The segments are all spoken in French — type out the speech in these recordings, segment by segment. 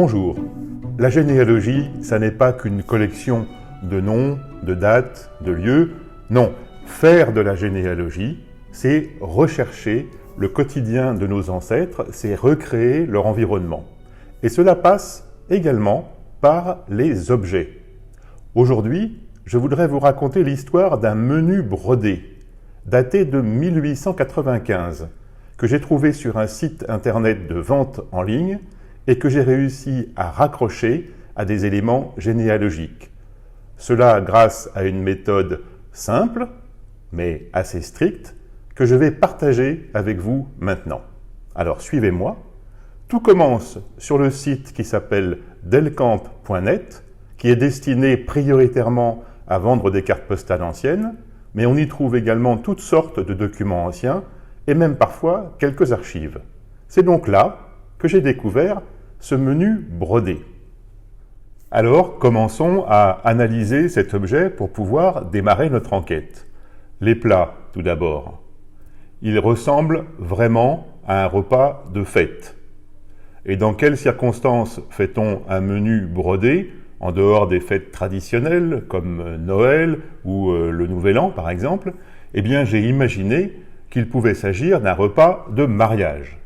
Bonjour. La généalogie, ça n'est pas qu'une collection de noms, de dates, de lieux. Non, faire de la généalogie, c'est rechercher le quotidien de nos ancêtres, c'est recréer leur environnement. Et cela passe également par les objets. Aujourd'hui, je voudrais vous raconter l'histoire d'un menu brodé, daté de 1895, que j'ai trouvé sur un site internet de vente en ligne et que j'ai réussi à raccrocher à des éléments généalogiques. Cela grâce à une méthode simple, mais assez stricte, que je vais partager avec vous maintenant. Alors suivez-moi. Tout commence sur le site qui s'appelle delcamp.net, qui est destiné prioritairement à vendre des cartes postales anciennes, mais on y trouve également toutes sortes de documents anciens et même parfois quelques archives. C'est donc là que j'ai découvert ce menu brodé. Alors, commençons à analyser cet objet pour pouvoir démarrer notre enquête. Les plats, tout d'abord. Ils ressemblent vraiment à un repas de fête. Et dans quelles circonstances fait-on un menu brodé, en dehors des fêtes traditionnelles, comme Noël ou le Nouvel An, par exemple? Eh bien, j'ai imaginé qu'il pouvait s'agir d'un repas de mariage.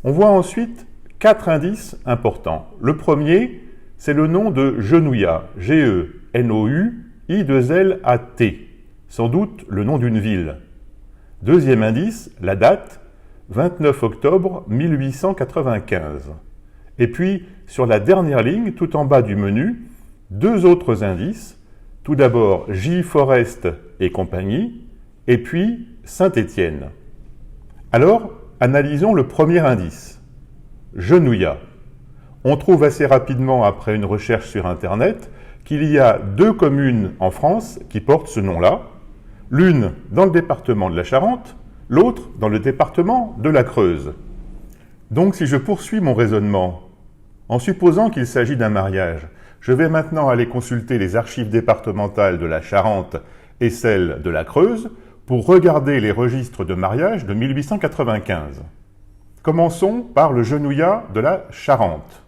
On voit ensuite 4 indices importants. Le premier, c'est le nom de Genouillat, G-E-N-O-U-I-2-L-A-T, sans doute le nom d'une ville. Deuxième indice, la date, 29 octobre 1895. Et puis, sur la dernière ligne, tout en bas du menu, 2 autres indices. Tout d'abord, J. Forest et compagnie, et puis Saint-Étienne. Alors, analysons le premier indice. Genouillat. On trouve assez rapidement, après une recherche sur Internet, qu'il y a 2 communes en France qui portent ce nom-là, l'une dans le département de la Charente, l'autre dans le département de la Creuse. Donc si je poursuis mon raisonnement, en supposant qu'il s'agit d'un mariage, je vais maintenant aller consulter les archives départementales de la Charente et celles de la Creuse pour regarder les registres de mariage de 1895. Commençons par le Genouillat de la Charente.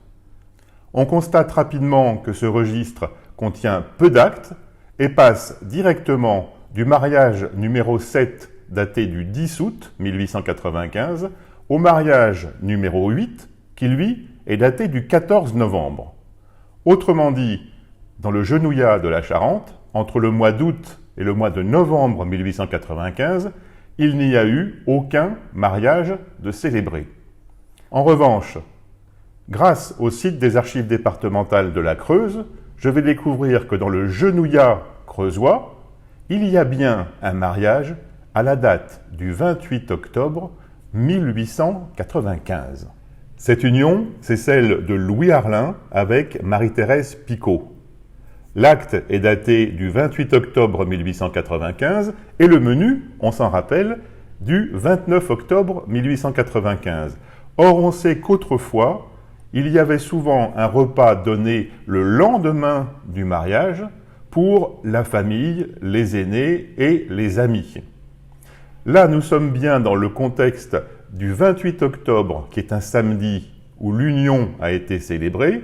On constate rapidement que ce registre contient peu d'actes et passe directement du mariage numéro 7 daté du 10 août 1895 au mariage numéro 8 qui lui est daté du 14 novembre. Autrement dit, dans le Genouillat de la Charente, entre le mois d'août et le mois de novembre 1895, il n'y a eu aucun mariage de célébré. En revanche, grâce au site des archives départementales de la Creuse, je vais découvrir que dans le Genouillat creusois, il y a bien un mariage à la date du 28 octobre 1895. Cette union, c'est celle de Louis Arlin avec Marie-Thérèse Picot. L'acte est daté du 28 octobre 1895 et le menu, on s'en rappelle, du 29 octobre 1895. Or, on sait qu'autrefois, il y avait souvent un repas donné le lendemain du mariage pour la famille, les aînés et les amis. Là, nous sommes bien dans le contexte du 28 octobre, qui est un samedi où l'union a été célébrée,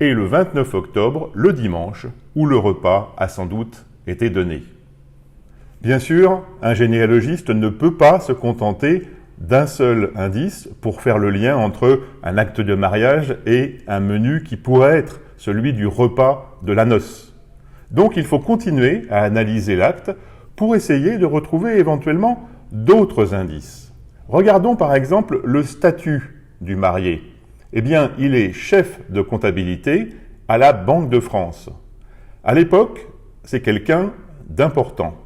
et le 29 octobre, le dimanche, où le repas a sans doute été donné. Bien sûr, un généalogiste ne peut pas se contenter d'un seul indice pour faire le lien entre un acte de mariage et un menu qui pourrait être celui du repas de la noce. Donc il faut continuer à analyser l'acte pour essayer de retrouver éventuellement d'autres indices. Regardons par exemple le statut du marié. Eh bien, il est chef de comptabilité à la Banque de France. À l'époque, c'est quelqu'un d'important.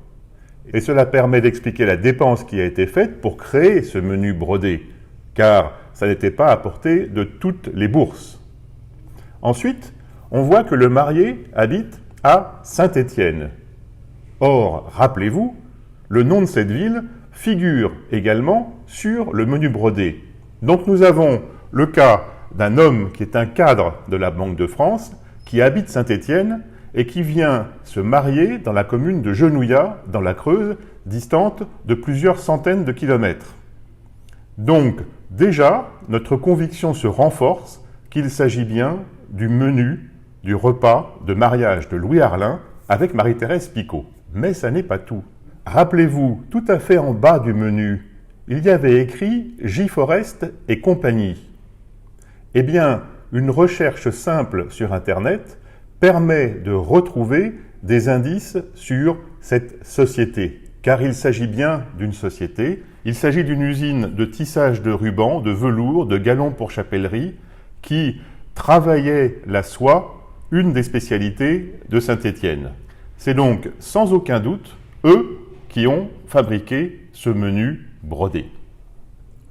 Et cela permet d'expliquer la dépense qui a été faite pour créer ce menu brodé, car ça n'était pas à portée de toutes les bourses. Ensuite, on voit que le marié habite à Saint-Étienne. Or, rappelez-vous, le nom de cette ville figure également sur le menu brodé. Donc nous avons le cas d'un homme qui est un cadre de la Banque de France, qui habite Saint-Étienne et qui vient se marier dans la commune de Genouillat, dans la Creuse, distante de plusieurs centaines de kilomètres. Donc, déjà, notre conviction se renforce qu'il s'agit bien du menu du repas de mariage de Louis Arlin avec Marie-Thérèse Picot. Mais ça n'est pas tout. Rappelez-vous, tout à fait en bas du menu, il y avait écrit J. Forest et compagnie. Eh bien, une recherche simple sur Internet permet de retrouver des indices sur cette société. Car il s'agit bien d'une société, il s'agit d'une usine de tissage de rubans, de velours, de galons pour chapellerie, qui travaillait la soie, une des spécialités de Saint-Étienne. C'est donc sans aucun doute eux qui ont fabriqué ce menu brodé.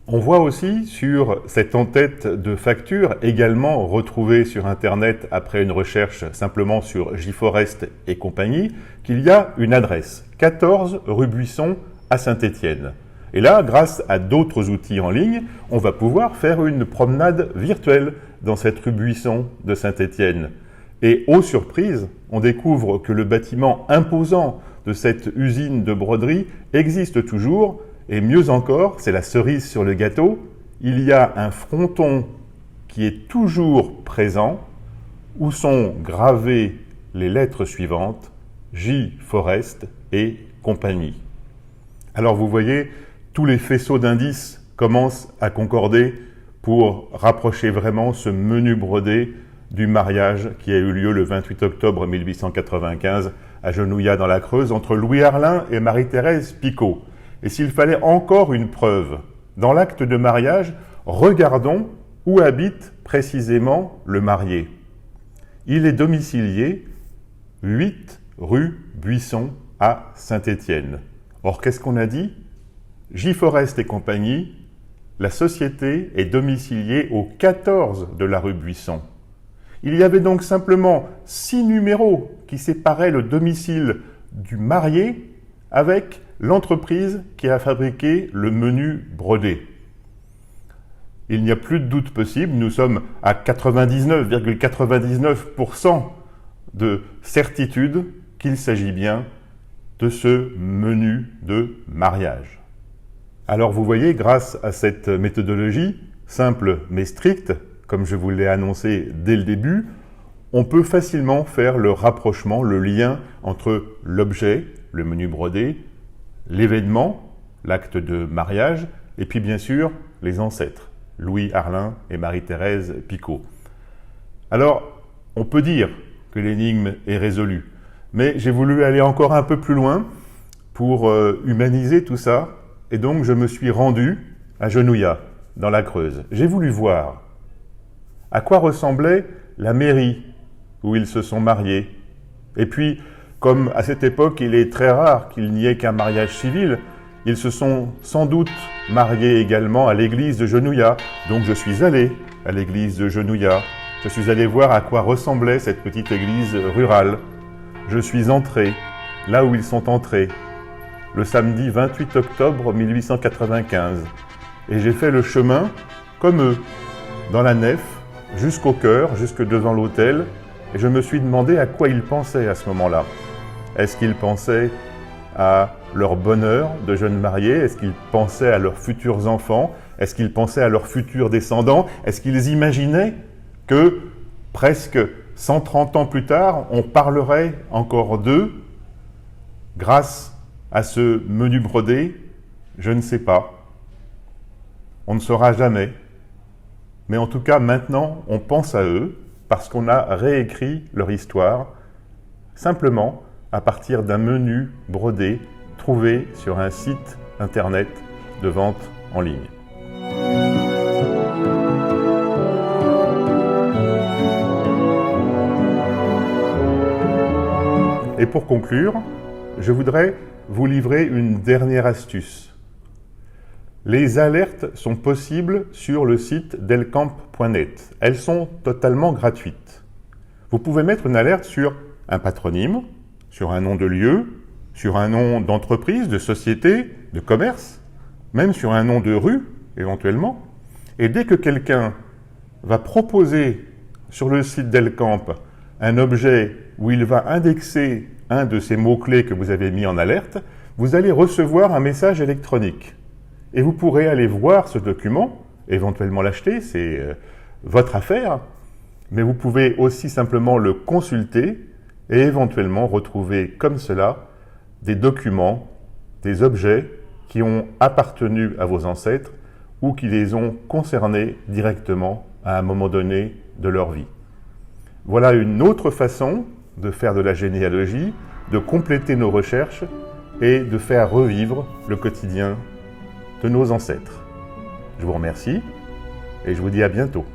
On voit aussi sur cette en-tête de facture, également retrouvée sur Internet après une recherche simplement sur J. Forest et compagnie, qu'il y a une adresse, 14 rue Buisson à Saint-Étienne. Et là, grâce à d'autres outils en ligne, on va pouvoir faire une promenade virtuelle dans cette rue Buisson de Saint-Étienne. Et aux surprises, on découvre que le bâtiment imposant de cette usine de broderie existe toujours, et mieux encore, c'est la cerise sur le gâteau, il y a un fronton qui est toujours présent, où sont gravées les lettres suivantes, J. Forest et compagnie. Alors vous voyez, tous les faisceaux d'indices commencent à concorder pour rapprocher vraiment ce menu brodé du mariage qui a eu lieu le 28 octobre 1895 à Genouillat dans la Creuse entre Louis Arlin et Marie-Thérèse Picot. Et s'il fallait encore une preuve, dans l'acte de mariage, regardons où habite précisément le marié. Il est domicilié 8 rue Buisson à Saint-Étienne. Or, qu'est-ce qu'on a dit? J. Forest et compagnie, la société est domiciliée au 14 de la rue Buisson. Il y avait donc simplement 6 numéros qui séparaient le domicile du marié avec l'entreprise qui a fabriqué le menu brodé. Il n'y a plus de doute possible, nous sommes à 99,99% de certitude qu'il s'agit bien de ce menu de mariage. Alors vous voyez, grâce à cette méthodologie, simple mais stricte, comme je vous l'ai annoncé dès le début, on peut facilement faire le rapprochement, le lien entre l'objet, le menu brodé, l'événement, l'acte de mariage, et puis bien sûr les ancêtres, Louis Arlin et Marie-Thérèse Picot. Alors, on peut dire que l'énigme est résolue, mais j'ai voulu aller encore un peu plus loin pour humaniser tout ça, et donc je me suis rendu à Genouillat, dans la Creuse. J'ai voulu voir à quoi ressemblait la mairie où ils se sont mariés. Et puis, comme à cette époque, il est très rare qu'il n'y ait qu'un mariage civil, ils se sont sans doute mariés également à l'église de Genouillat. Donc je suis allé à l'église de Genouillat. Je suis allé voir à quoi ressemblait cette petite église rurale. Je suis entré là où ils sont entrés, le samedi 28 octobre 1895. Et j'ai fait le chemin comme eux, dans la nef, jusqu'au chœur, jusque devant l'autel, et je me suis demandé à quoi ils pensaient à ce moment-là. Est-ce qu'ils pensaient à leur bonheur de jeunes mariés? Est-ce qu'ils pensaient à leurs futurs enfants? Est-ce qu'ils pensaient à leurs futurs descendants? Est-ce qu'ils imaginaient que, presque 130 ans plus tard, on parlerait encore d'eux grâce à ce menu brodé? Je ne sais pas. On ne saura jamais. Mais en tout cas, maintenant, on pense à eux parce qu'on a réécrit leur histoire simplement à partir d'un menu brodé trouvé sur un site internet de vente en ligne. Et pour conclure, je voudrais vous livrer une dernière astuce. Les alertes sont possibles sur le site delcamp.net. Elles sont totalement gratuites. Vous pouvez mettre une alerte sur un patronyme, sur un nom de lieu, sur un nom d'entreprise, de société, de commerce, même sur un nom de rue, éventuellement. Et dès que quelqu'un va proposer sur le site Delcamp un objet où il va indexer un de ces mots-clés que vous avez mis en alerte, vous allez recevoir un message électronique. Et vous pourrez aller voir ce document, éventuellement l'acheter, c'est votre affaire, mais vous pouvez aussi simplement le consulter et éventuellement retrouver comme cela des documents, des objets qui ont appartenu à vos ancêtres ou qui les ont concernés directement à un moment donné de leur vie. Voilà une autre façon de faire de la généalogie, de compléter nos recherches et de faire revivre le quotidien de nos ancêtres. Je vous remercie et je vous dis à bientôt.